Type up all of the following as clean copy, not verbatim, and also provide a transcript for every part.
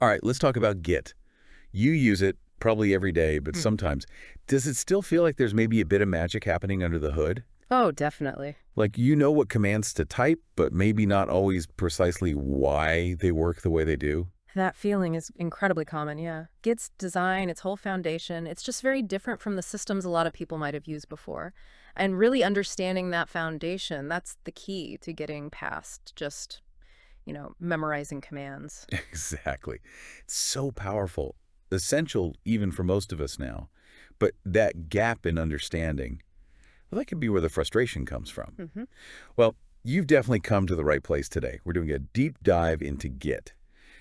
All right, let's talk about Git. You use it probably every day, but Mm. sometimes. Does it still feel like there's maybe a bit of magic happening under the hood? Oh, definitely. Like you know what commands to type, but maybe not always precisely why they work the way they do? That feeling is incredibly common, yeah. Git's design, its whole foundation, it's just very different from the systems a lot of people might have used before. And really understanding that foundation, that's the key to getting past just, memorizing commands. Exactly. It's so powerful, essential even for most of us now. But that gap in understanding, well, that could be where the frustration comes from. Hmm. Well, you've definitely come to the right place today. We're doing a deep dive into Git,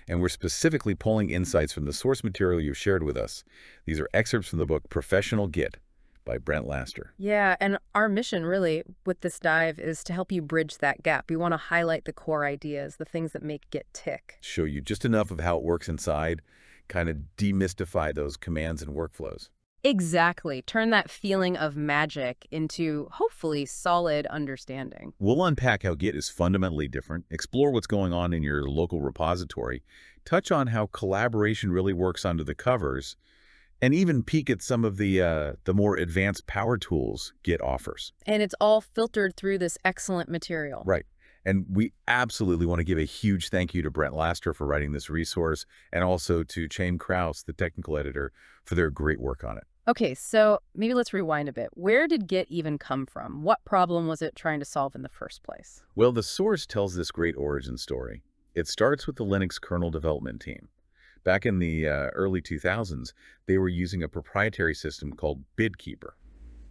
and we're specifically pulling insights from the source material you've shared with us. These are excerpts from the book Professional Git by Brent Laster. Yeah, and our mission really with this dive is to help you bridge that gap. We want to highlight the core ideas, the things that make Git tick. Show you just enough of how it works inside, kind of demystify those commands and workflows. Exactly. Turn that feeling of magic into hopefully solid understanding. We'll unpack how Git is fundamentally different, explore what's going on in your local repository, touch on how collaboration really works under the covers, and even peek at some of the more advanced power tools Git offers. And it's all filtered through this excellent material. Right. And we absolutely want to give a huge thank you to Brent Laster for writing this resource, and also to Chaim Kraus, the technical editor, for their great work on it. Okay, so maybe let's rewind a bit. Where did Git even come from? What problem was it trying to solve in the first place? Well, the source tells this great origin story. It starts with the Linux kernel development team. Back in the early 2000s, they were using a proprietary system called BidKeeper.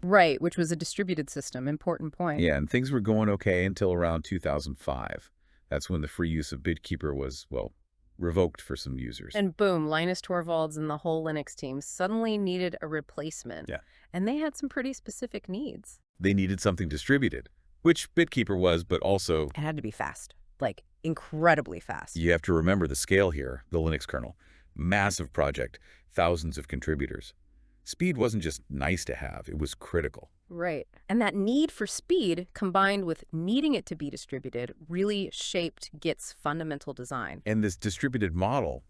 Right, which was a distributed system. Important point. Yeah, and things were going okay until around 2005. That's when the free use of BidKeeper was, well, revoked for some users. And boom, Linus Torvalds and the whole Linux team suddenly needed a replacement. Yeah. And they had some pretty specific needs. They needed something distributed, which BitKeeper was, but also It had to be fast, like incredibly fast. you have to remember the scale here, the Linux kernel. Massive project, thousands of contributors. Speed wasn't just nice to have, it was critical. Right. And that need for speed, combined with needing it to be distributed, really shaped Git's fundamental design. And this distributed model,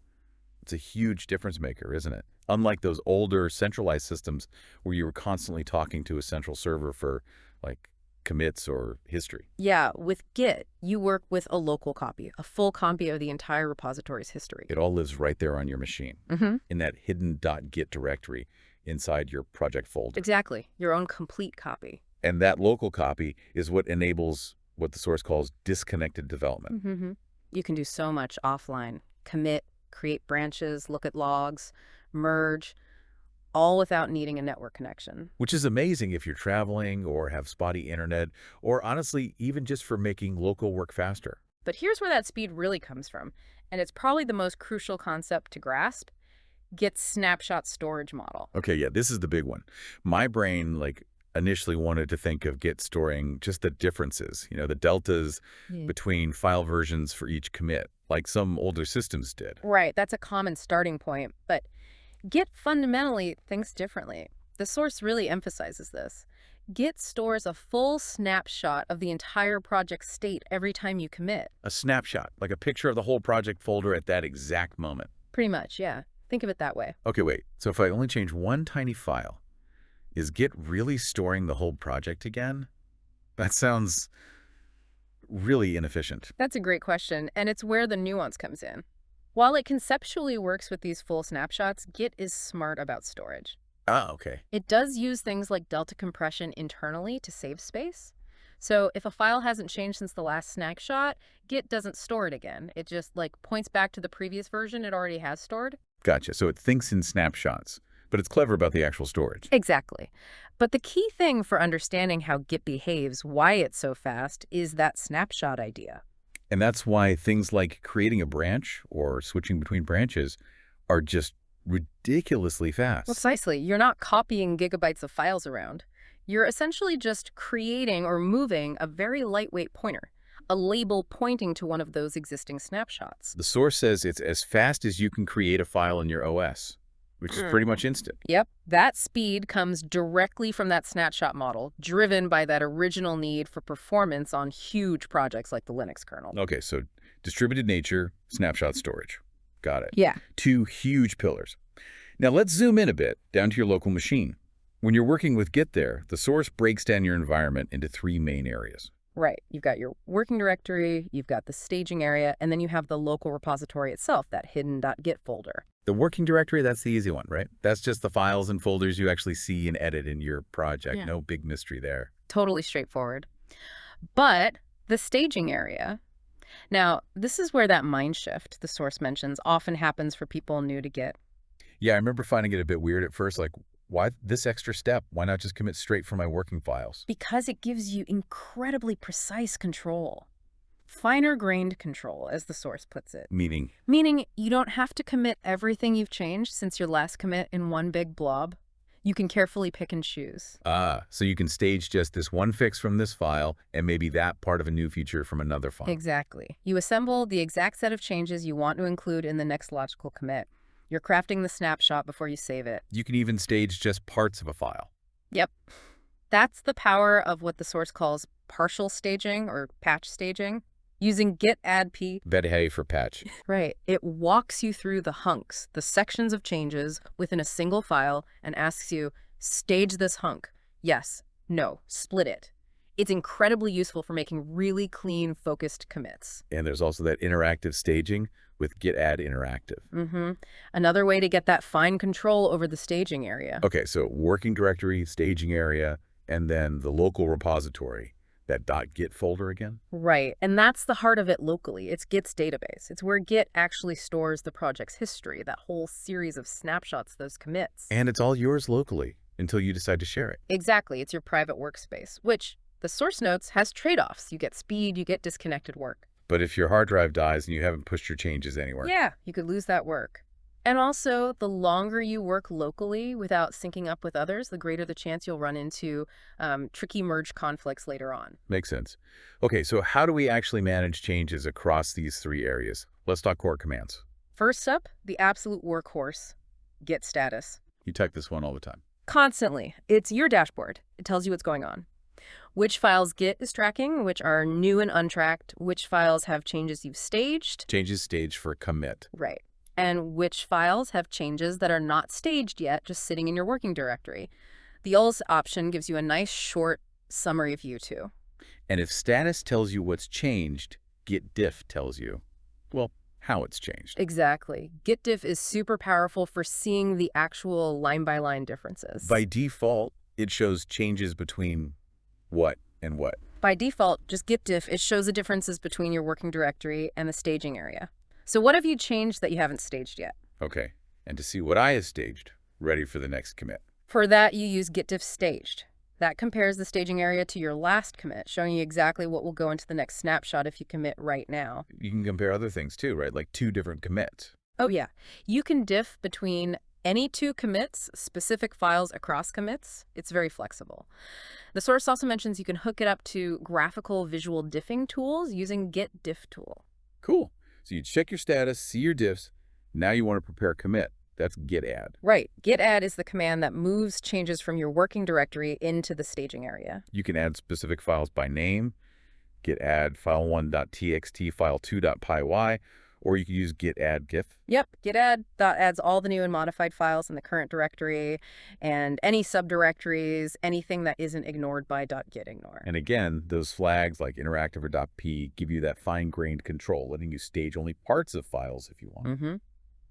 it's a huge difference maker, isn't it? Unlike those older centralized systems where you were constantly talking to a central server for, like, commits or history. Yeah, with Git, you work with a local copy, a full copy of the entire repository's history. It all lives right there on your machine, Hmm. in that hidden .git directory inside your project folder. Exactly. Your own complete copy. And that local copy is what enables what the source calls disconnected development. Hmm. You can do so much offline. Commit, create branches, look at logs, merge, all without needing a network connection. Which is amazing if you're traveling or have spotty internet, or honestly, even just for making local work faster. But here's where that speed really comes from, and it's probably the most crucial concept to grasp. Git's snapshot storage model. Okay, yeah, this is the big one. My brain, initially wanted to think of Git storing just the differences, the deltas Yeah. between file versions for each commit, like some older systems did. Right, that's a common starting point, but Git fundamentally thinks differently. The source really emphasizes this. Git stores a full snapshot of the entire project state every time you commit. A snapshot, like a picture of the whole project folder at that exact moment. Pretty much, yeah. Think of it that way. Okay, wait. So if I only change one tiny file, is Git really storing the whole project again? That sounds really inefficient. That's a great question, and it's where the nuance comes in. While it conceptually works with these full snapshots, Git is smart about storage. Ah, okay. It does use things like delta compression internally to save space. So if a file hasn't changed since the last snapshot, Git doesn't store it again. It just points back to the previous version it already has stored. Gotcha. So it thinks in snapshots, but it's clever about the actual storage. Exactly. But the key thing for understanding how Git behaves, why it's so fast, is that snapshot idea. And that's why things like creating a branch or switching between branches are just ridiculously fast. Precisely. You're not copying gigabytes of files around. You're essentially just creating or moving a very lightweight pointer, a label pointing to one of those existing snapshots. The source says it's as fast as you can create a file in your OS, which is pretty much instant. Yep, that speed comes directly from that snapshot model, driven by that original need for performance on huge projects like the Linux kernel. Okay, so distributed nature, snapshot storage. Got it. Yeah. Two huge pillars. Now let's zoom in a bit, down to your local machine. When you're working with Git there, the source breaks down your environment into three main areas. Right. You've got your working directory, you've got the staging area, and then you have the local repository itself, that hidden.git folder. The working directory, that's the easy one, right? That's just the files and folders you actually see and edit in your project. Yeah. No big mystery there. Totally straightforward. But the staging area, now, this is where that mind shift the source mentions often happens for people new to Git. Yeah, I remember finding it a bit weird at first, like, why this extra step? Why not just commit straight from my working files? Because it gives you incredibly precise control. Finer-grained control, as the source puts it. Meaning, Meaning you don't have to commit everything you've changed since your last commit in one big blob. You can carefully pick and choose. so you can stage just this one fix from this file and maybe that part of a new feature from another file. Exactly. You assemble the exact set of changes you want to include in the next logical commit. You're crafting the snapshot before you save it. You can even stage just parts of a file. Yep. That's the power of what the source calls partial staging or patch staging. Using git add p. Very for patch. Right. It walks you through the hunks, the sections of changes within a single file, and asks you, stage this hunk. Yes. No. Split it. It's incredibly useful for making really clean, focused commits. And there's also that interactive staging with git add interactive. Another way to get that fine control over the staging area. Okay, so working directory, staging area, and then the local repository, that .git folder again? Right, and that's the heart of it locally. It's Git's database. It's where Git actually stores the project's history, that whole series of snapshots, those commits. And it's all yours locally until you decide to share it. Exactly, it's your private workspace, which the source notes has trade-offs. You get speed, you get disconnected work. But if your hard drive dies and you haven't pushed your changes anywhere. Yeah, you could lose that work. And also, the longer you work locally without syncing up with others, the greater the chance you'll run into tricky merge conflicts later on. Makes sense. Okay, so how do we actually manage changes across these three areas? Let's talk core commands. First up, the absolute workhorse, Git status. You type this one all the time. Constantly. It's your dashboard. It tells you what's going on. Which files Git is tracking, which are new and untracked, which files have changes you've staged. Changes staged for commit. Right. And which files have changes that are not staged yet, just sitting in your working directory. The ULS option gives you a nice short summary view too. And if status tells you what's changed, git diff tells you, well, how it's changed. Exactly. Git diff is super powerful for seeing the actual line-by-line differences. By default, it shows changes between what and what. By default, just git diff, it shows the differences between your working directory and the staging area. So what have you changed that you haven't staged yet? Okay, and to see what I have staged, ready for the next commit. For that, you use git diff staged. That compares the staging area to your last commit, showing you exactly what will go into the next snapshot if you commit right now. You can compare other things too, right? Like two different commits. Oh yeah. You can diff between any two commits, specific files across commits. It's very flexible. The source also mentions you can hook it up to graphical visual diffing tools using git diff tool. Cool. So you check your status, see your diffs. Now you want to prepare commit. That's git add. Right. Git add is the command that moves changes from your working directory into the staging area. You can add specific files by name, git add file1.txt, file2.py, or you can use git add gif. Yep. Git add adds all the new and modified files in the current directory and any subdirectories, anything that isn't ignored by .git ignore. And again, those flags like interactive or .p give you that fine-grained control, letting you stage only parts of files if you want.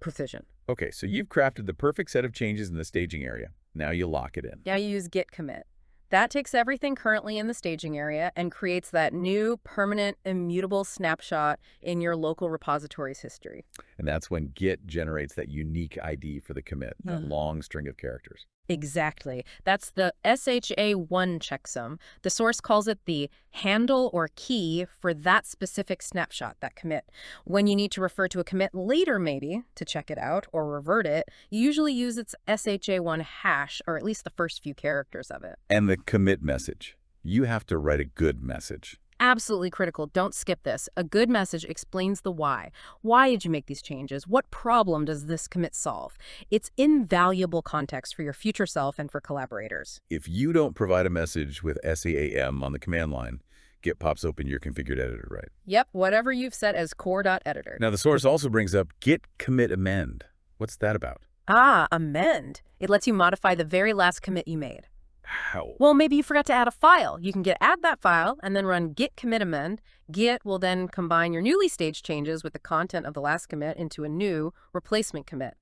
Precision. Okay, so you've crafted the perfect set of changes in the staging area. Now you lock it in. Now you use git commit. That takes everything currently in the staging area and creates that new, permanent, immutable snapshot in your local repository's history. And that's when Git generates that unique ID for the commit, that long string of characters. Exactly. That's the SHA-1 checksum. The source calls it the handle or key for that specific snapshot, that commit. When you need to refer to a commit later, maybe, to check it out or revert it, you usually use its SHA-1 hash, or at least the first few characters of it. And the commit message. You have to write a good message. Absolutely critical. Don't skip this. A good message explains the why. Why did you make these changes? What problem does this commit solve? It's invaluable context for your future self and for collaborators. If you don't provide a message with SAAM on the command line, Git pops open your configured editor, right? Yep, whatever you've set as core.editor. Now, the source also brings up git commit amend. What's that about? Ah, amend. It lets you modify the very last commit you made. How? Well, maybe you forgot to add a file. You can add that file and then run git commit amend. Git will then combine your newly staged changes with the content of the last commit into a new replacement commit.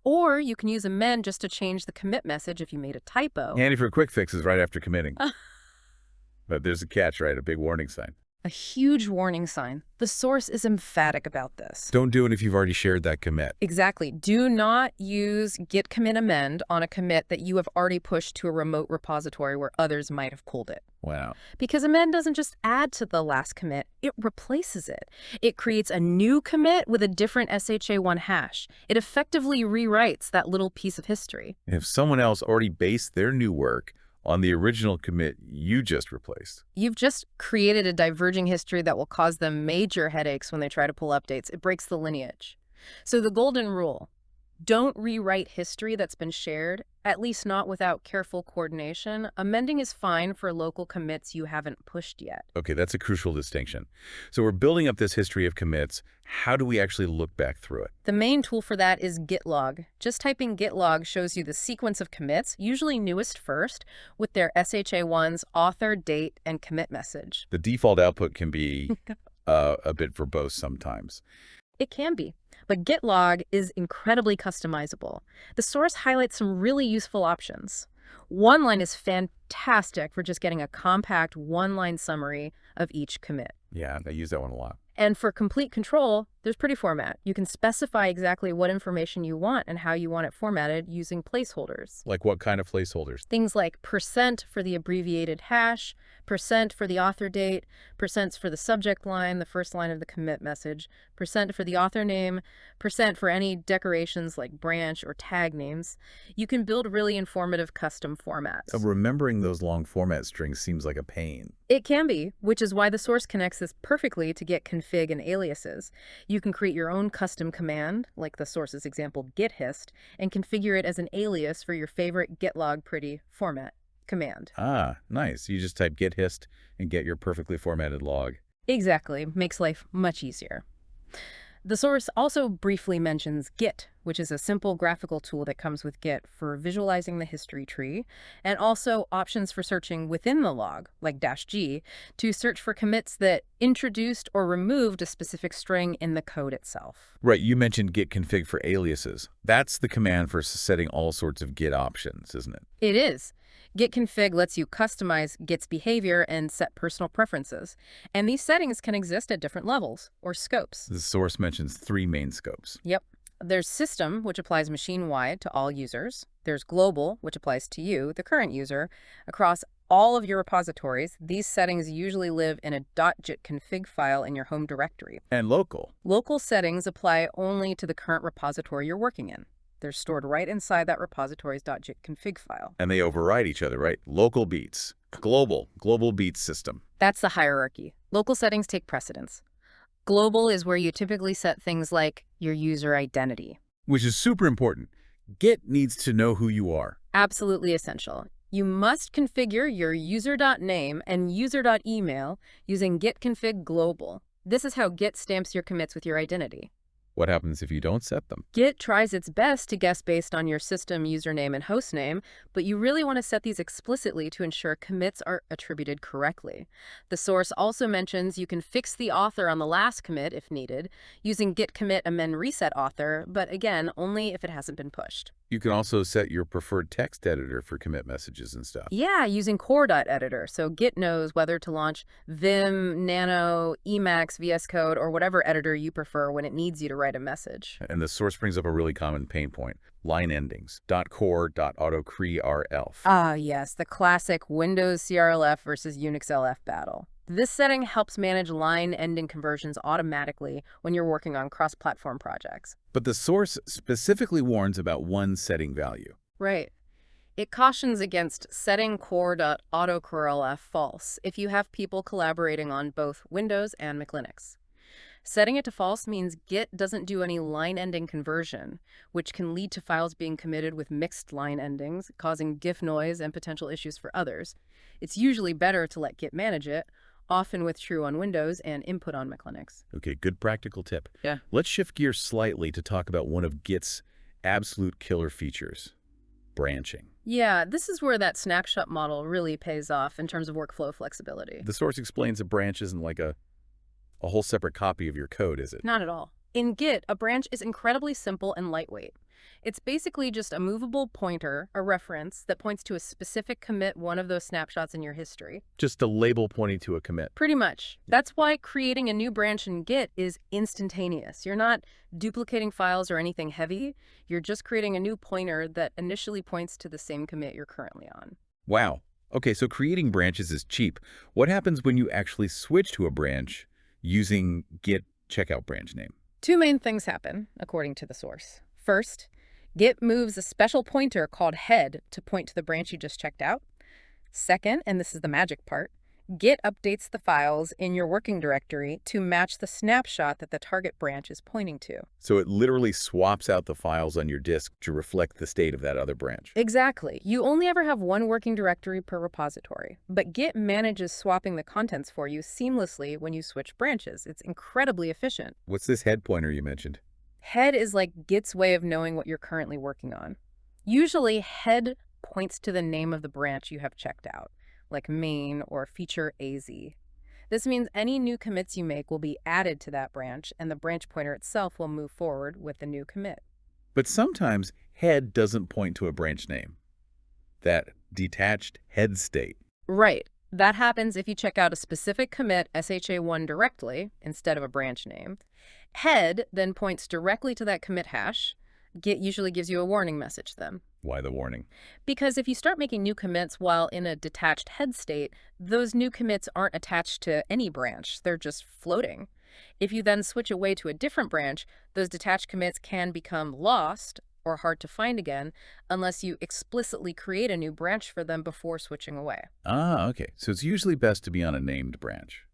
Or you can use amend just to change the commit message if you made a typo. Handy for quick fixes right after committing. But there's a catch, right? A big warning sign. A huge warning sign. The source is emphatic about this. Don't do it if you've already shared that commit. Exactly. Do not use git commit amend on a commit that you have already pushed to a remote repository where others might have pulled it. Wow. Because amend doesn't just add to the last commit, it replaces it. It creates a new commit with a different SHA-1 hash. It effectively rewrites that little piece of history. If someone else already based their new work on the original commit you just replaced. You've just created a diverging history that will cause them major headaches when they try to pull updates. It breaks the lineage. So the golden rule: don't rewrite history that's been shared, at least not without careful coordination. Amending is fine for local commits you haven't pushed yet. Okay, that's a crucial distinction. So we're building up this history of commits. How do we actually look back through it? The main tool for that is git log. Just typing git log shows you the sequence of commits, usually newest first, with their SHA-1's author, date, and commit message. The default output can be a bit verbose sometimes. It can be, but git log is incredibly customizable. The source highlights some really useful options. One line is fantastic for just getting a compact one-line summary of each commit. Yeah, I use that one a lot. And for complete control, there's Pretty Format. You can specify exactly what information you want and how you want it formatted using placeholders. Like what kind of placeholders? Things like % for the abbreviated hash, % for the author date, % for the subject line, the first line of the commit message, % for the author name, % for any decorations like branch or tag names. You can build really informative custom formats. Remembering those long format strings seems like a pain. It can be, which is why the source connects this perfectly to get config and aliases. You can create your own custom command, like the source's example githist, and configure it as an alias for your favorite gitlog pretty format command. Ah, nice. You just type githist and get your perfectly formatted log. Exactly. Makes life much easier. The source also briefly mentions Git, which is a simple graphical tool that comes with Git for visualizing the history tree, and also options for searching within the log, like -G, to search for commits that introduced or removed a specific string in the code itself. Right, you mentioned git config for aliases. That's the command for setting all sorts of Git options, isn't it? It is. Git config lets you customize Git's behavior and set personal preferences. And these settings can exist at different levels or scopes. The source mentions 3 main scopes. Yep. There's system, which applies machine-wide to all users. There's global, which applies to you, the current user. Across all of your repositories, these settings usually live in a .git config file in your home directory. And local. Local settings apply only to the current repository you're working in. They're stored right inside that repository's .git config file. And they override each other, right? Local beats. Global beats system. That's the hierarchy. Local settings take precedence. Global is where you typically set things like your user identity. Which is super important. Git needs to know who you are. Absolutely essential. You must configure your user.name and user.email using git config global. This is how Git stamps your commits with your identity. What happens if you don't set them? Git tries its best to guess based on your system username and hostname, but you really want to set these explicitly to ensure commits are attributed correctly. The source also mentions you can fix the author on the last commit if needed, using git commit amend reset author, but again, only if it hasn't been pushed. You can also set your preferred text editor for commit messages and stuff. Yeah, using core.editor, so Git knows whether to launch Vim, Nano, Emacs, VS Code, or whatever editor you prefer when it needs you to write a message. And the source brings up a really common pain point. Line endings. .core.autocrelf. Ah, yes, the classic Windows CRLF versus Unix LF battle. This setting helps manage line ending conversions automatically when you're working on cross-platform projects. But the source specifically warns about one setting value. Right. It cautions against setting core.autocorrelf false if you have people collaborating on both Windows and Mac Linux. Setting it to false means Git doesn't do any line-ending conversion, which can lead to files being committed with mixed line endings, causing diff noise and potential issues for others. It's usually better to let Git manage it, often with true on Windows and input on Mac Linux. Okay, good practical tip. Yeah. Let's shift gears slightly to talk about one of Git's absolute killer features, branching. Yeah, this is where that snapshot model really pays off in terms of workflow flexibility. The source explains a branch isn't like a whole separate copy of your code, is it? Not at all. In Git, a branch is incredibly simple and lightweight. It's basically just a movable pointer, a reference, that points to a specific commit one of those snapshots in your history. Just a label pointing to a commit. Pretty much. That's why creating a new branch in Git is instantaneous. You're not duplicating files or anything heavy. You're just creating a new pointer that initially points to the same commit you're currently on. Wow. Okay, so creating branches is cheap. What happens when you actually switch to a branch using Git checkout branch name? Two main things happen, according to the source. First, Git moves a special pointer called head to point to the branch you just checked out. Second, and this is the magic part, Git updates the files in your working directory to match the snapshot that the target branch is pointing to. So it literally swaps out the files on your disk to reflect the state of that other branch. Exactly. You only ever have one working directory per repository, but Git manages swapping the contents for you seamlessly when you switch branches. It's incredibly efficient. What's this head pointer you mentioned? Head is like Git's way of knowing what you're currently working on. Usually, head points to the name of the branch you have checked out, like main or feature AZ. This means any new commits you make will be added to that branch, and the branch pointer itself will move forward with the new commit. But sometimes head doesn't point to a branch name. That detached head state. Right. That happens if you check out a specific commit SHA1 directly instead of a branch name. Head then points directly to that commit hash. Git usually gives you a warning message then. Why the warning? Because if you start making new commits while in a detached head state, those new commits aren't attached to any branch. They're just floating. If you then switch away to a different branch, those detached commits can become lost or hard to find again unless you explicitly create a new branch for them before switching away. Ah, okay. So it's usually best to be on a named branch.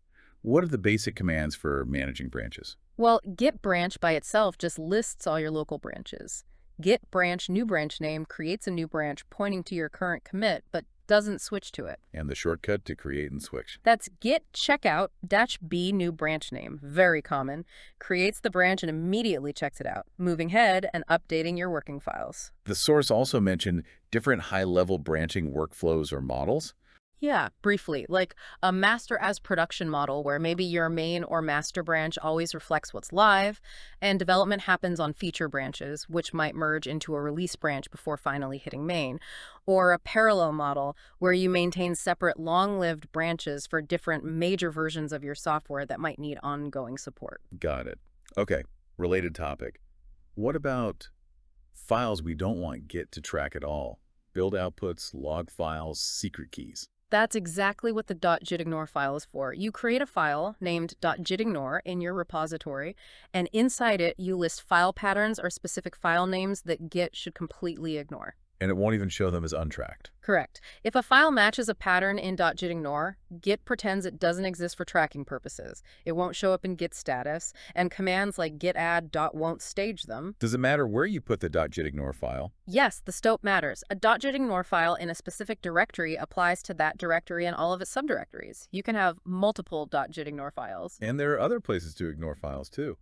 What are the basic commands for managing branches? Well, git branch by itself just lists all your local branches. Git branch new branch name creates a new branch pointing to your current commit, but doesn't switch to it. And the shortcut to create and switch. That's git checkout -b new branch name, very common, creates the branch and immediately checks it out, moving ahead and updating your working files. The source also mentioned different high-level branching workflows or models. Yeah, briefly, like a master as production model where maybe your main or master branch always reflects what's live, and development happens on feature branches, which might merge into a release branch before finally hitting main, or a parallel model where you maintain separate long-lived branches for different major versions of your software that might need ongoing support. Got it. Okay, related topic. What about files we don't want Git to track at all? Build outputs, log files, secret keys. That's exactly what the .jitignore file is for. You create a file named .jitignore in your repository, and inside it, you list file patterns or specific file names that Git should completely ignore. And it won't even show them as untracked. Correct. If a file matches a pattern in .jitignore, Git pretends it doesn't exist for tracking purposes. It won't show up in Git status, and commands like git add .won't stage them. Does it matter where you put the .jitignore file? Yes, the scope matters. A .jitignore file in a specific directory applies to that directory and all of its subdirectories. You can have multiple .jitignore files. And there are other places to ignore files, too.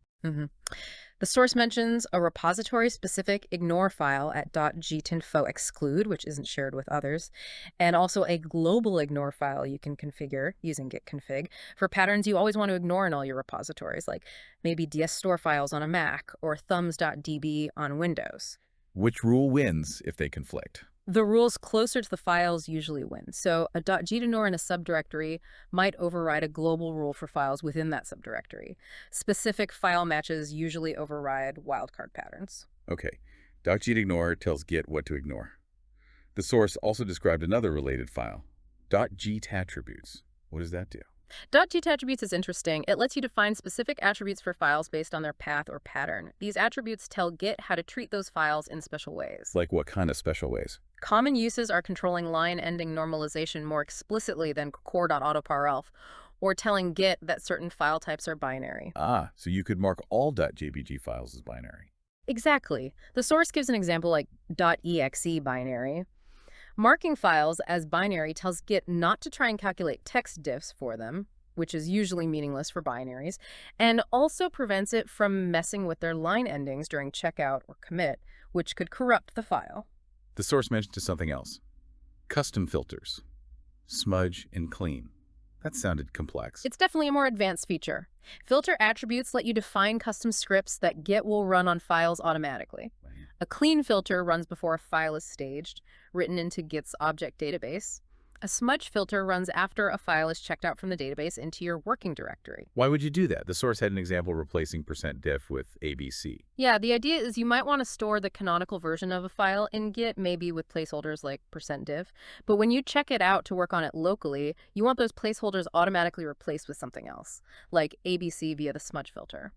The source mentions a repository-specific ignore file at .gtinfo exclude, which isn't shared with others, and also a global ignore file you can configure using git config for patterns you always want to ignore in all your repositories, like maybe dstore files on a Mac or thumbs.db on Windows. Which rule wins if they conflict? The rules closer to the files usually win. So a .gitignore in a subdirectory might override a global rule for files within that subdirectory. Specific file matches usually override wildcard patterns. Okay, .gitignore tells Git what to ignore. The source also described another related file, .gtattributes. What does that do? .gtattributes is interesting. It lets you define specific attributes for files based on their path or pattern. These attributes tell Git how to treat those files in special ways. Like what kind of special ways? Common uses are controlling line-ending normalization more explicitly than core.autoparelf, or telling Git that certain file types are binary. Ah, so you could mark all .jpg files as binary. Exactly. The source gives an example like .exe binary. Marking files as binary tells Git not to try and calculate text diffs for them. which is usually meaningless for binaries, and also prevents it from messing with their line endings during checkout or commit, which could corrupt the file. The source mentioned something else. Custom filters. Smudge and clean. That sounded complex. It's definitely a more advanced feature. Filter attributes let you define custom scripts that Git will run on files automatically. A clean filter runs before a file is staged, written into Git's object database. A smudge filter runs after a file is checked out from the database into your working directory. Why would you do that? The source had an example replacing %diff with ABC. Yeah, the idea is you might want to store the canonical version of a file in Git, maybe with placeholders like %diff. But when you check it out to work on it locally, you want those placeholders automatically replaced with something else, like ABC via the smudge filter.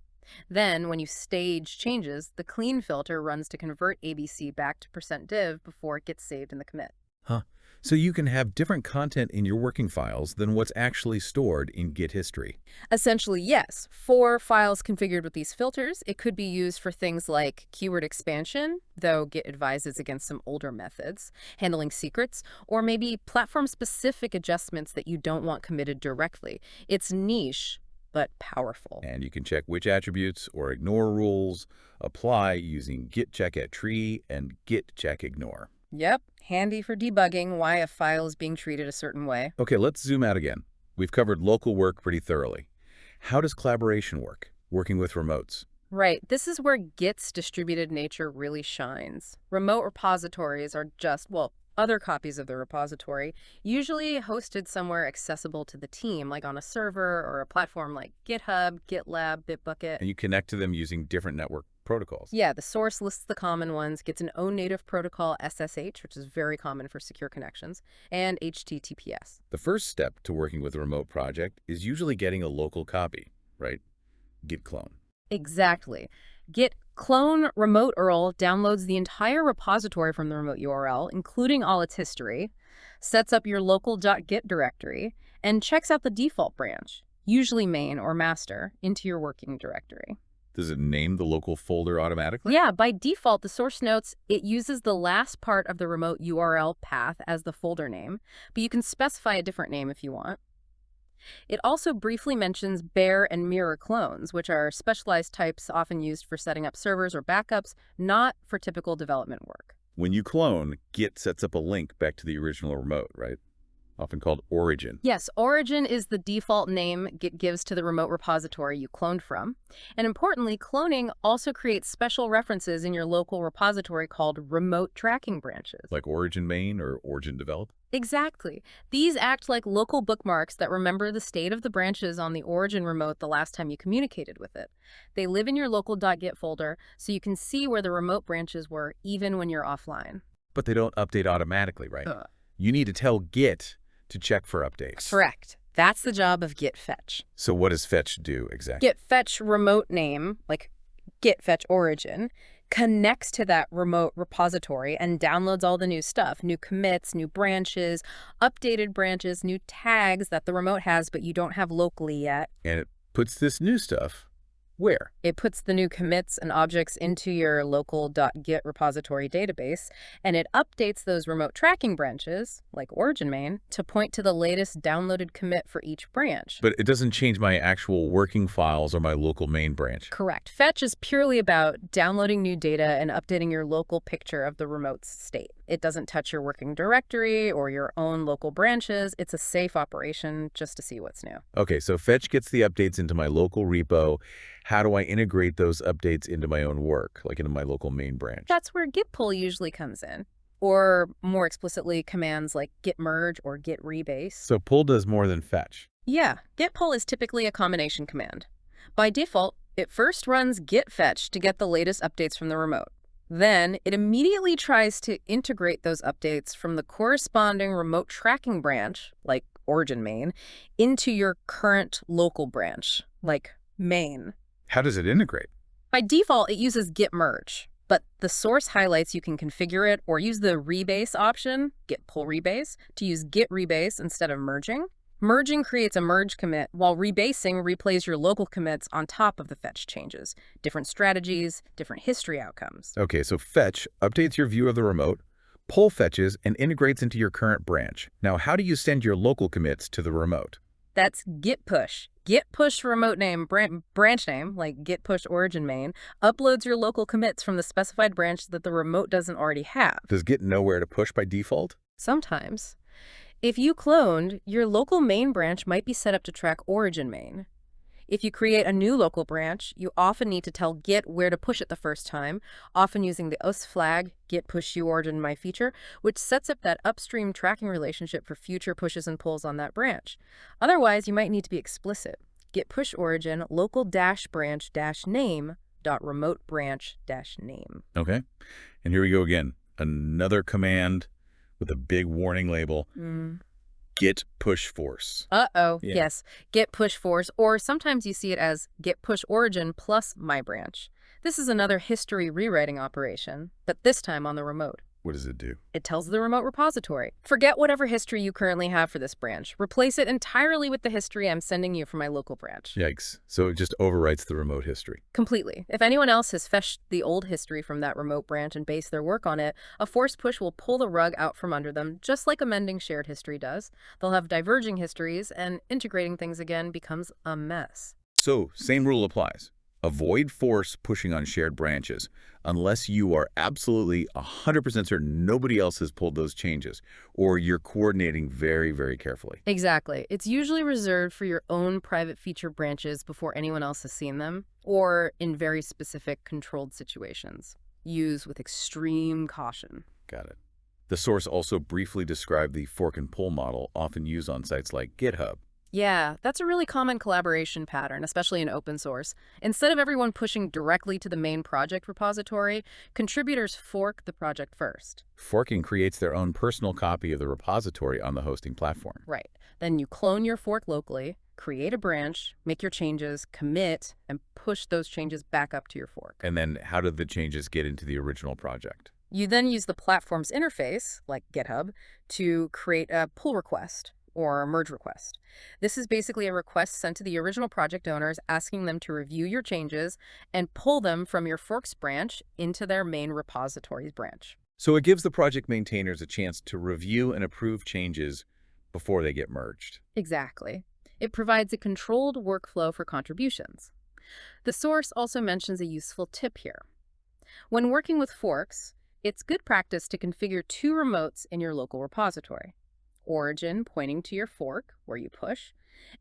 Then, when you stage changes, the clean filter runs to convert ABC back to %div before it gets saved in the commit. Huh. So you can have different content in your working files than what's actually stored in Git history. Essentially, yes. For files configured with these filters, it could be used for things like keyword expansion, though Git advises against some older methods, handling secrets, or maybe platform-specific adjustments that you don't want committed directly. It's niche, but powerful. And you can check which attributes or ignore rules apply using git check at tree and git check ignore. Yep, handy for debugging why a file is being treated a certain way. Okay, let's zoom out again. We've covered local work pretty thoroughly. How does collaboration work, working with remotes? Right, this is where Git's distributed nature really shines. Remote repositories are just, well, other copies of the repository, usually hosted somewhere accessible to the team, like on a server or a platform like GitHub, GitLab, Bitbucket. And you connect to them using different network protocols. Yeah, the source lists the common ones, gets an own native protocol, SSH, which is very common for secure connections, and HTTPS. The first step to working with a remote project is usually getting a local copy, right? Git clone. Exactly. Git clone remote URL downloads the entire repository from the remote URL, including all its history, sets up your local .git directory, and checks out the default branch, usually main or master, into your working directory. Does it name the local folder automatically? Yeah, by default, the source notes it uses the last part of the remote URL path as the folder name, but you can specify a different name if you want. It also briefly mentions bare and mirror clones, which are specialized types often used for setting up servers or backups, not for typical development work. When you clone, Git sets up a link back to the original remote, right? Often called origin. Yes, origin is the default name Git gives to the remote repository you cloned from. And importantly, cloning also creates special references in your local repository called remote tracking branches. Like origin main or origin develop? Exactly. These act like local bookmarks that remember the state of the branches on the origin remote the last time you communicated with it. They live in your local .git folder, so you can see where the remote branches were even when you're offline. But they don't update automatically, right? You need to tell Git to check for updates. Correct. That's the job of git fetch. So what does fetch do exactly? Git fetch remote name, like git fetch origin, connects to that remote repository and downloads all the new stuff, new commits, new branches, updated branches, new tags that the remote has but you don't have locally yet. And it puts this new stuff where? It puts the new commits and objects into your local .git repository database, and it updates those remote tracking branches, like origin main, to point to the latest downloaded commit for each branch. But it doesn't change my actual working files or my local main branch. Correct. Fetch is purely about downloading new data and updating your local picture of the remote's state. It doesn't touch your working directory or your own local branches. It's a safe operation just to see what's new. Okay, so fetch gets the updates into my local repo. How do I integrate those updates into my own work, like into my local main branch? That's where git pull usually comes in. Or more explicitly, commands like git merge or git rebase. So pull does more than fetch. Yeah, git pull is typically a combination command. By default, it first runs git fetch to get the latest updates from the remote. Then it immediately tries to integrate those updates from the corresponding remote tracking branch, like origin main, into your current local branch, like main. How does it integrate? By default, it uses git merge, but the source highlights you can configure it or use the rebase option, git pull rebase, to use git rebase instead of merging. Merging creates a merge commit, while rebasing replays your local commits on top of the fetch changes. Different strategies, different history outcomes. Okay, so fetch updates your view of the remote, pull fetches and integrates into your current branch. Now, how do you send your local commits to the remote? That's git push. Git push remote name, branch name, like git push origin main, uploads your local commits from the specified branch that the remote doesn't already have. Does Git know where to push by default? Sometimes. If you cloned, your local main branch might be set up to track origin main. If you create a new local branch, you often need to tell Git where to push it the first time, often using the us flag, git push uorigin my feature, which sets up that upstream tracking relationship for future pushes and pulls on that branch. Otherwise, you might need to be explicit. Git push origin local dash branch dash name dot remote branch dash name. Okay. And here we go again. Another command with a big warning label. Git push force. Uh-oh, Yeah. yes. Git push force, or sometimes you see it as git push origin plus my branch. This is another history rewriting operation, but this time on the remote. What does it do? It tells the remote repository, forget whatever history you currently have for this branch. Replace it entirely with the history I'm sending you from my local branch. Yikes. So it just overwrites the remote history. Completely. If anyone else has fetched the old history from that remote branch and based their work on it, a force push will pull the rug out from under them, just like amending shared history does. They'll have diverging histories, and integrating things again becomes a mess. So, same rule applies. Avoid force pushing on shared branches unless you are absolutely 100% certain nobody else has pulled those changes, or you're coordinating very, very carefully. Exactly. It's usually reserved for your own private feature branches before anyone else has seen them, or in very specific controlled situations. Use with extreme caution. Got it. The source also briefly described the fork and pull model often used on sites like GitHub. Yeah, that's a really common collaboration pattern, especially in open source. Instead of everyone pushing directly to the main project repository, contributors fork the project first. Forking creates their own personal copy of the repository on the hosting platform. Right. Then you clone your fork locally, create a branch, make your changes, commit, and push those changes back up to your fork. And then how did the changes get into the original project? You then use the platform's interface, like GitHub, to create a pull request or a merge request. This is basically a request sent to the original project owners asking them to review your changes and pull them from your forks branch into their main repositories branch. So it gives the project maintainers a chance to review and approve changes before they get merged. Exactly. It provides a controlled workflow for contributions. The source also mentions a useful tip here. When working with forks, it's good practice to configure two remotes in your local repository. Origin pointing to your fork, where you push,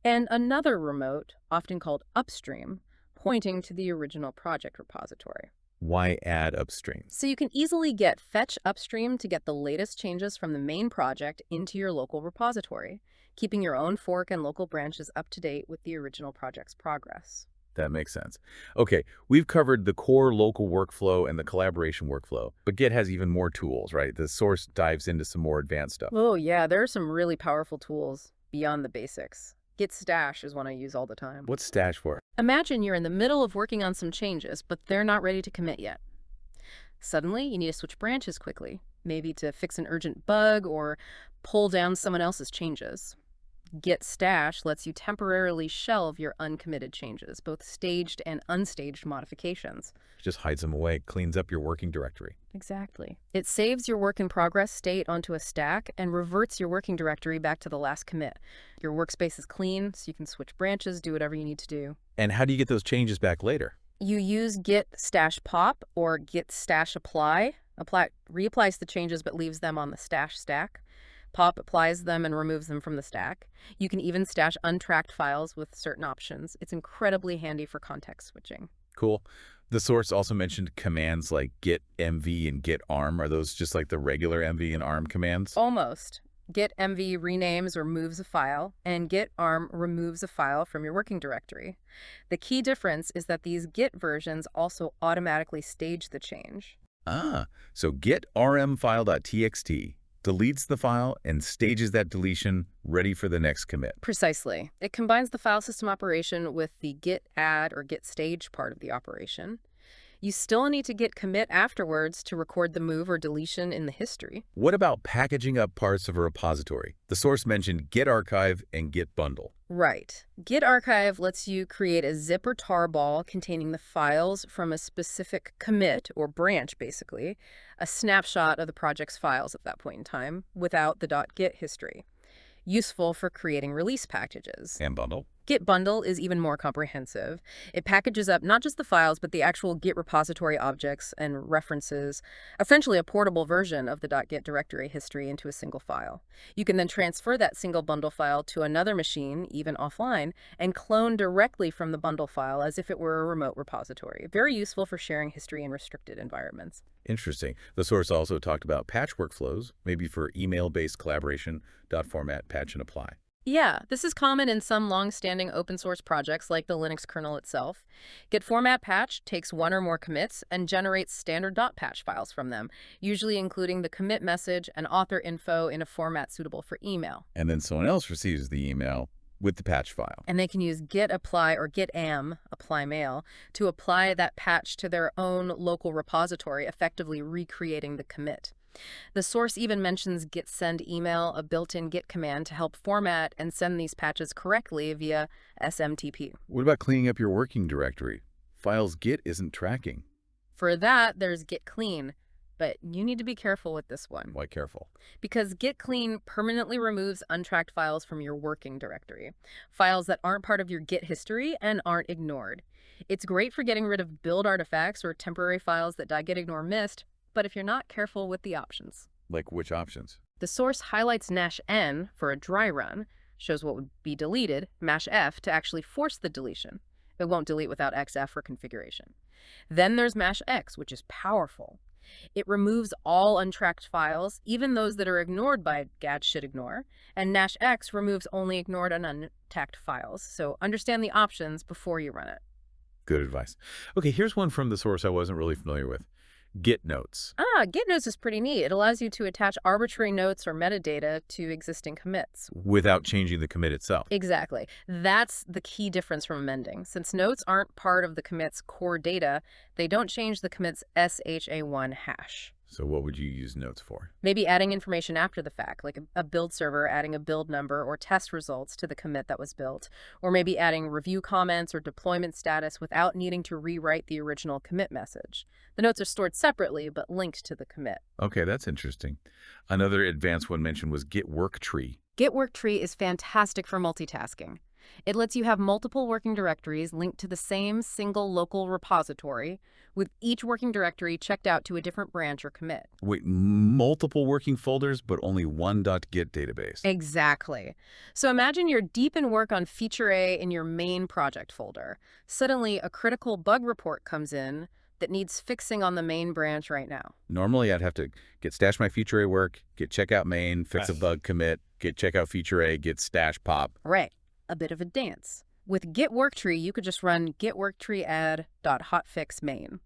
and another remote, often called upstream, pointing to the original project repository. Why add upstream? So you can easily get fetch upstream to get the latest changes from the main project into your local repository, keeping your own fork and local branches up to date with the original project's progress. That makes sense. Okay, we've covered the core local workflow and the collaboration workflow, but Git has even more tools, right? The source dives into some more advanced stuff. Oh yeah, there are some really powerful tools beyond the basics. Git stash is one I use all the time. What's stash for? Imagine you're in the middle of working on some changes, but they're not ready to commit yet. Suddenly, you need to switch branches quickly, maybe to fix an urgent bug or pull down someone else's changes. Git stash lets you temporarily shelve your uncommitted changes, both staged and unstaged modifications. Just hides them away, cleans up your working directory. Exactly. It saves your work in progress state onto a stack and reverts your working directory back to the last commit. Your workspace is clean, so you can switch branches, do whatever you need to do. And how do you get those changes back later? You use git stash pop or git stash apply. Reapplies the changes but leaves them on the stash stack. Pop applies them and removes them from the stack. You can even stash untracked files with certain options. It's incredibly handy for context switching. Cool. The source also mentioned commands like git mv and git arm. Are those just like the regular mv and arm commands? Almost. Git mv renames or moves a file, and git arm removes a file from your working directory. The key difference is that these git versions also automatically stage the change. So git rm-file.txt deletes the file and stages that deletion ready for the next commit. Precisely. It combines the file system operation with the git add or git stage part of the operation. You still need to git commit afterwards to record the move or deletion in the history. What about packaging up parts of a repository? The source mentioned git archive and git bundle. Right. Git archive lets you create a zip or tarball containing the files from a specific commit or branch, basically, a snapshot of the project's files at that point in time without the .git history. useful for creating release packages. And bundle. Git bundle is even more comprehensive. It packages up not just the files, but the actual Git repository objects and references, essentially a portable version of the .git directory history into a single file. You can then transfer that single bundle file to another machine, even offline, and clone directly from the bundle file as if it were a remote repository. Very useful for sharing history in restricted environments. Interesting. The source also talked about patch workflows, maybe for email-based collaboration, .format, patch, and apply. Yeah, this is common in some long-standing open source projects like the Linux kernel itself. Git format patch takes one or more commits and generates standard .patch files from them, usually including the commit message and author info in a format suitable for email. And then someone else receives the email with the patch file. And they can use git apply or git am, apply mail, to apply that patch to their own local repository, effectively recreating the commit. The source even mentions git send email, a built-in git command to help format and send these patches correctly via SMTP. What about cleaning up your working directory? Files Git isn't tracking. For that, there's git clean, but you need to be careful with this one. Why careful? Because git clean permanently removes untracked files from your working directory, files that aren't part of your Git history and aren't ignored. It's great for getting rid of build artifacts or temporary files that .gitignore missed, but if you're not careful with the options. Like which options? The source highlights -n for a dry run, shows what would be deleted, -f to actually force the deletion. It won't delete without xf for configuration. Then there's -x, which is powerful. It removes all untracked files, even those that are ignored by gad should ignore, and -x removes only ignored and untagged files. So understand the options before you run it. Good advice. Okay, here's one from the source I wasn't really familiar with. Git notes. Git notes is pretty neat. It allows you to attach arbitrary notes or metadata to existing commits. Without changing the commit itself. Exactly. That's the key difference from amending. Since notes aren't part of the commit's core data, they don't change the commit's SHA-1 hash. So what would you use notes for? Maybe adding information after the fact, like a build server adding a build number or test results to the commit that was built, or maybe adding review comments or deployment status without needing to rewrite the original commit message. The notes are stored separately, but linked to the commit. Okay, that's interesting. Another advanced one mentioned was Git work tree. Git work tree is fantastic for multitasking. It lets you have multiple working directories linked to the same single local repository, with each working directory checked out to a different branch or commit. Wait, multiple working folders, but only one .git database. Exactly. So imagine you're deep in work on feature A in your main project folder. Suddenly, a critical bug report comes in that needs fixing on the main branch right now. Normally, I'd have to git stash my feature A work, git checkout main, fix a bug commit, git checkout feature A, git stash pop. Right. A bit of a dance. With git worktree, you could just run git worktree add.hotfix main.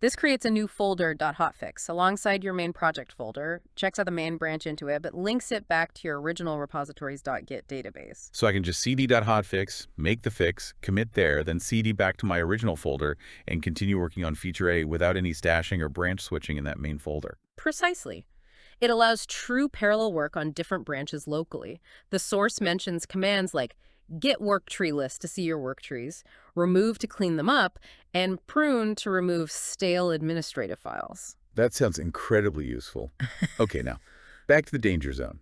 This creates a new folder .hotfix alongside your main project folder, checks out the main branch into it, but links it back to your original repository's .git database. So I can just cd.hotfix, make the fix, commit there, then cd back to my original folder and continue working on feature A without any stashing or branch switching in that main folder. Precisely. It allows true parallel work on different branches locally. The source mentions commands like git worktree list to see your work trees, remove to clean them up, and prune to remove stale administrative files. That sounds incredibly useful. Okay, now, back to the danger zone.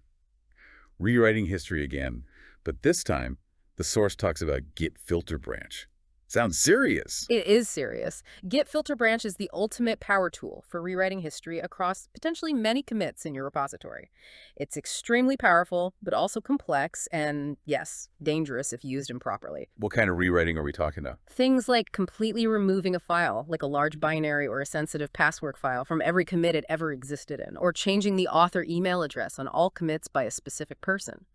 Rewriting history again, but this time, the source talks about git filter branch. Sounds serious. It is serious. Git filter branch is the ultimate power tool for rewriting history across potentially many commits in your repository. It's extremely powerful, but also complex and, yes, dangerous if used improperly. What kind of rewriting are we talking about? Things like completely removing a file, like a large binary or a sensitive password file, from every commit it ever existed in, or changing the author email address on all commits by a specific person,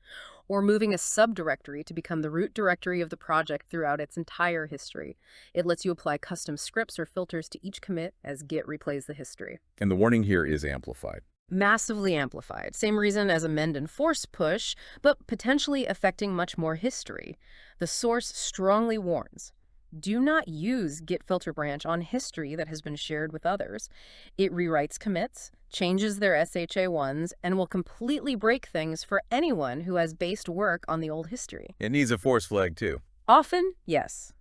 or moving a subdirectory to become the root directory of the project throughout its entire history. It lets you apply custom scripts or filters to each commit as Git replays the history. And the warning here is amplified. Massively amplified. Same reason as amend and force push, but potentially affecting much more history. The source strongly warns, do not use git filter branch on history that has been shared with others. It rewrites commits, changes their SHA-1s, and will completely break things for anyone who has based work on the old history. It needs a force flag, too. Often, yes.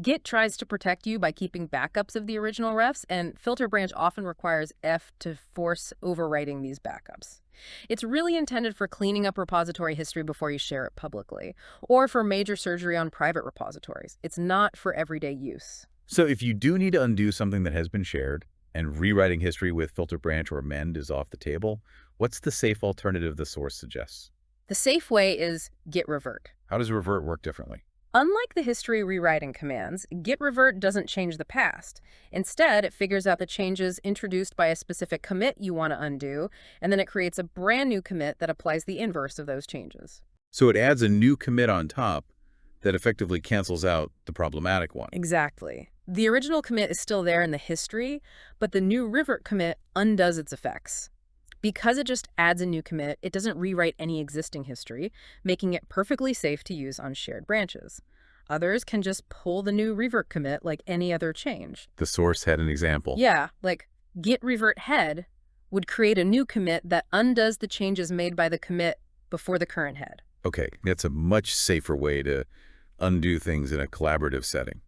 Git tries to protect you by keeping backups of the original refs, and filter branch often requires F to force overwriting these backups. It's really intended for cleaning up repository history before you share it publicly, or for major surgery on private repositories. It's not for everyday use. So if you do need to undo something that has been shared, and rewriting history with filter branch or mend is off the table, what's the safe alternative the source suggests? The safe way is git revert. How does revert work differently? Unlike the history rewriting commands, git revert doesn't change the past. Instead, it figures out the changes introduced by a specific commit you want to undo, and then it creates a brand new commit that applies the inverse of those changes. So it adds a new commit on top that effectively cancels out the problematic one. Exactly. The original commit is still there in the history, but the new revert commit undoes its effects. Because it just adds a new commit, it doesn't rewrite any existing history, making it perfectly safe to use on shared branches. Others can just pull the new revert commit like any other change. The source had an example. Yeah, like git revert head would create a new commit that undoes the changes made by the commit before the current head. Okay, that's a much safer way to undo things in a collaborative setting.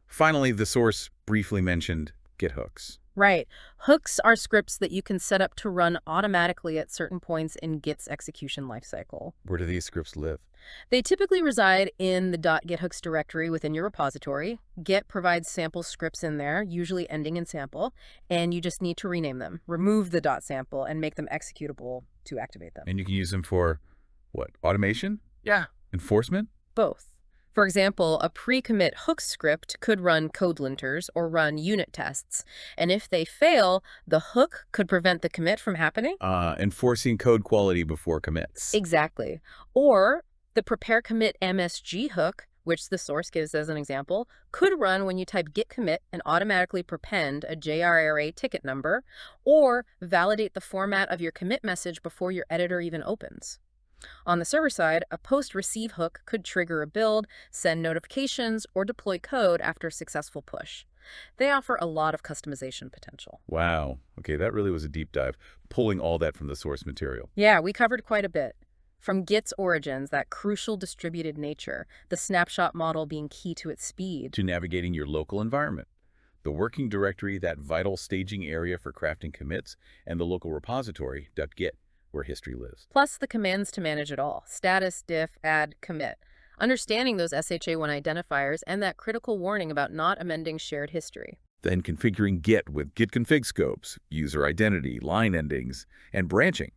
Finally, the source briefly mentioned Git hooks. Right. Hooks are scripts that you can set up to run automatically at certain points in Git's execution lifecycle. Where do these scripts live? They typically reside in the .githooks directory within your repository. Git provides sample scripts in there, usually ending in sample, and you just need to rename them, remove the .sample, and make them executable to activate them. And you can use them for, what, automation? Yeah. Enforcement? Both. For example, a pre-commit hook script could run code linters or run unit tests, and if they fail, the hook could prevent the commit from happening. Enforcing code quality before commits. Exactly. Or the prepare commit MSG hook, which the source gives as an example, could run when you type git commit and automatically prepend a JRRA ticket number, or validate the format of your commit message before your editor even opens. On the server side, a post-receive hook could trigger a build, send notifications, or deploy code after a successful push. They offer a lot of customization potential. Wow. Okay, that really was a deep dive, pulling all that from the source material. Yeah, we covered quite a bit. From Git's origins, that crucial distributed nature, the snapshot model being key to its speed, To navigating your local environment. The working directory, that vital staging area for crafting commits, and the local repository, .git, where history lives. plus the commands to manage it all: status, diff, add, commit. Understanding those SHA-1 identifiers and that critical warning about not amending shared history. Then configuring Git with Git config scopes, user identity, line endings, and branching.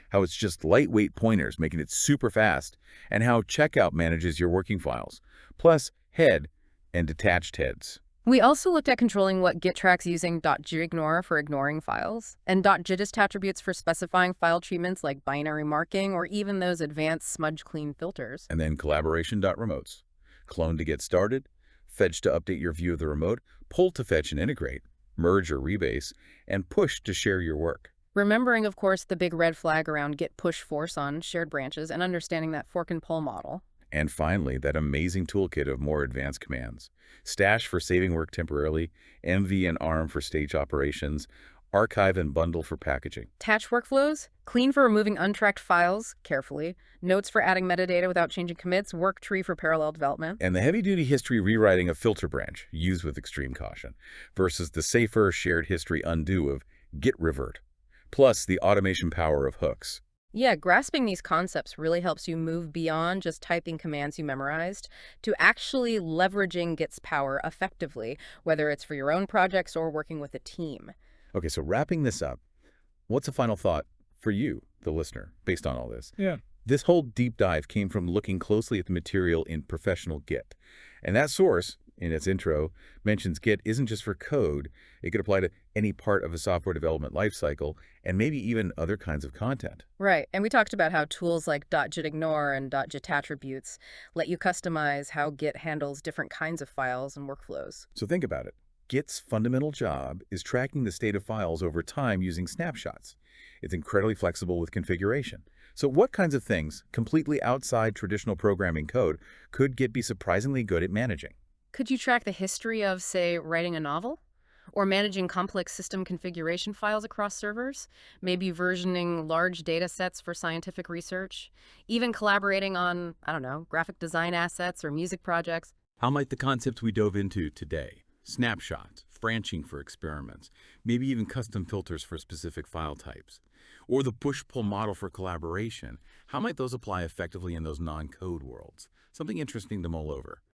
How it's just lightweight pointers, making it super fast, and how checkout manages your working files, plus head and detached heads. We also looked at controlling what Git tracks using .jignore for ignoring files, and .jidist attributes for specifying file treatments like binary marking or even those advanced smudge clean filters. And then collaboration.remotes. Clone to get started, fetch to update your view of the remote, pull to fetch and integrate, merge or rebase, and push to share your work. Remembering, of course, the big red flag around Git push force on shared branches and understanding that fork and pull model. And finally, that amazing toolkit of more advanced commands. Stash for saving work temporarily, MV and ARM for stage operations, archive and bundle for packaging. Attach workflows, clean for removing untracked files carefully, notes for adding metadata without changing commits, work tree for parallel development. And the heavy-duty history rewriting of filter branch, used with extreme caution, versus the safer shared history undo of git revert, plus the automation power of hooks. Yeah, grasping these concepts really helps you move beyond just typing commands you memorized to actually leveraging Git's power effectively, whether it's for your own projects or working with a team. Okay, so wrapping this up, what's a final thought for you, the listener, based on all this? Yeah. This whole deep dive came from looking closely at the material in professional Git. And that source, in its intro, mentions Git isn't just for code. It could apply to any part of a software development lifecycle and maybe even other kinds of content. Right, and we talked about how tools like .jitignore and .jit attributes let you customize how Git handles different kinds of files and workflows. So think about it. Git's fundamental job is tracking the state of files over time using snapshots. It's incredibly flexible with configuration. So what kinds of things, completely outside traditional programming code, could Git be surprisingly good at managing? Could you track the history of, say, writing a novel? Or managing complex system configuration files across servers? Maybe versioning large data sets for scientific research? Even collaborating on, I don't know, graphic design assets or music projects? How might the concepts we dove into today, snapshots, branching for experiments, maybe even custom filters for specific file types, or the push-pull model for collaboration, how might those apply effectively in those non-code worlds? Something interesting to mull over.